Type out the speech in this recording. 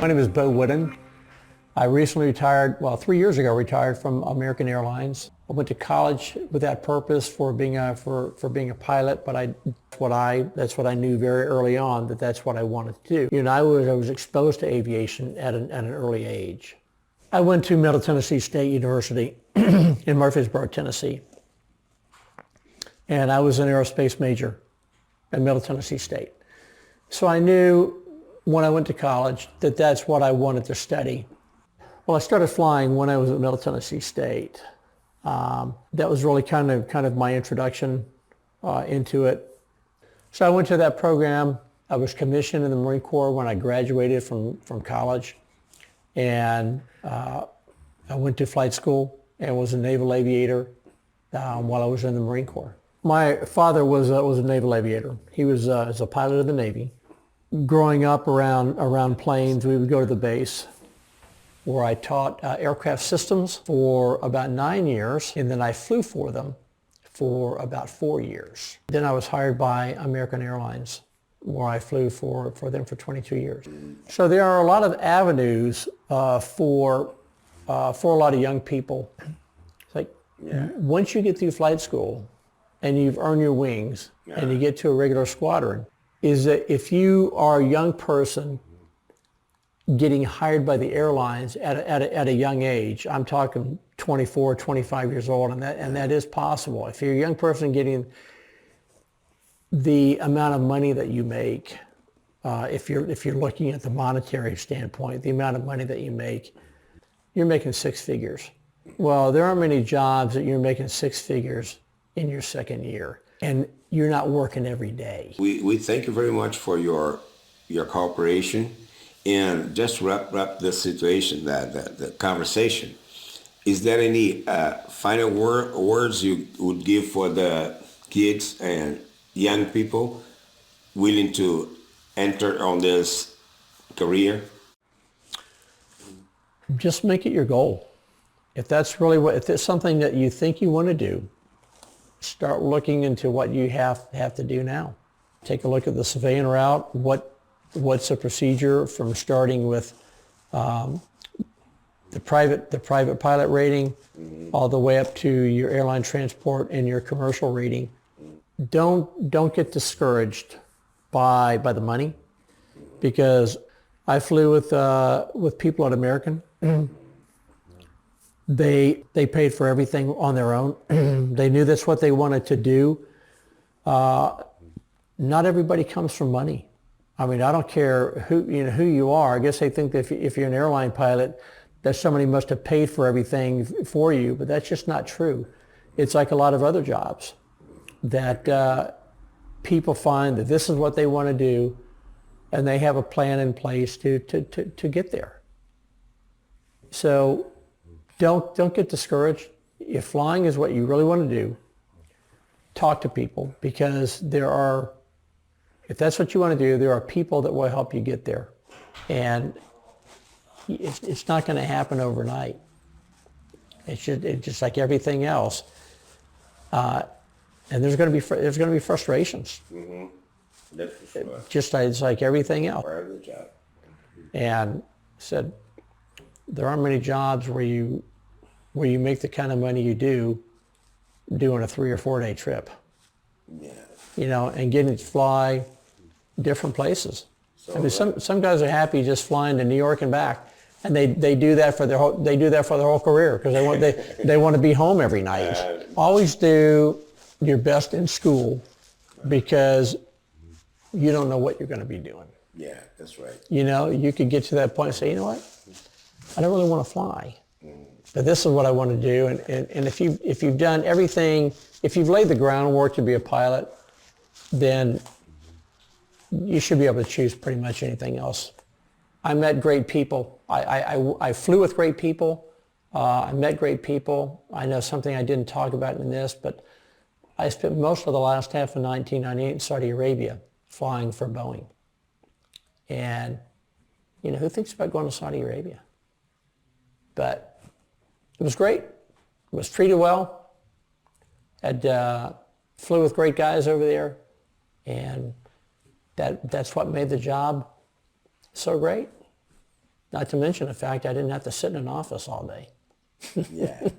My name is Bo Wooden. I recently retired, well, 3 years ago, retired from American Airlines. I went to college with that purpose for being a pilot, but that's what I knew very early on, that's what I wanted to do. You know, I was exposed to aviation at an early age. I went to Middle Tennessee State University in Murfreesboro, Tennessee, and I was an aerospace major at Middle Tennessee State. So I knew when I went to college that's what I wanted to study. Well, I started flying when I was at Middle Tennessee State. That was really kind of my introduction into it. So I went to that program. I was commissioned in the Marine Corps when I graduated from college. And I went to flight school and was a naval aviator while I was in the Marine Corps. My father was a naval aviator. He was a pilot of the Navy. Growing up around planes, we would go to the base where I taught aircraft systems for about 9 years, and then I flew for them for about 4 years. Then I was hired by American Airlines, where I flew for them for 22 years. So there are a lot of avenues for a lot of young people. It's like, once you get through flight school and you've earned your wings and you get to a regular squadron, is that if you are a young person getting hired by the airlines at a young age, I'm talking 24, 25 years old, and that is possible. If you're a young person getting the amount of money that you make, if you're looking at the monetary standpoint, the amount of money that you make, you're making six figures. Well, there aren't many jobs that you're making six figures in your second year, and you're not working every day. We thank you very much for your cooperation. And just to wrap this situation, the conversation, is there any final words you would give for the kids and young people willing to enter on this career? Just make it your goal. If if it's something that you think you want to do, start looking into what you have to do now. Take a look at the civilian route. What's the procedure from starting with the private pilot rating all the way up to your airline transport and your commercial rating. Don't get discouraged by the money, because I flew with people at American. They paid for everything on their own. They knew that's what they wanted to do. Not everybody comes from money. I mean, I don't care who you are. I guess they think that if you're an airline pilot, that somebody must have paid for everything for you, but that's just not true. It's like a lot of other jobs that people find that this is what they want to do, and they have a plan in place to get there. So don't get discouraged. If flying is what you really want to do, talk to people, because if that's what you want to do, there are people that will help you get there. And it's not going to happen overnight. It's just like everything else. And there's going to be frustrations. Mm-hmm. That's for sure. It's like everything else. Part of the job. And said there aren't many jobs where you make the kind of money you do doing a 3 or 4 day trip. Yeah. And getting to fly different places. So, I mean, some guys are happy just flying to New York and back, and they do that for their whole career, because they want to be home every night. Always do your best in school, because you don't know what you're going to be doing. Yeah, that's right. You could get to that point and say, you know what, I don't really want to fly, but this is what I want to do. And if you've done everything, if you've laid the groundwork to be a pilot, then you should be able to choose pretty much anything else. I met great people. I flew with great people. I met great people. I know something I didn't talk about in this, but I spent most of the last half of 1998 in Saudi Arabia flying for Boeing. And, who thinks about going to Saudi Arabia? But it was great. Was treated well. Flew with great guys over there, and that's what made the job so great. Not to mention the fact I didn't have to sit in an office all day. Yeah.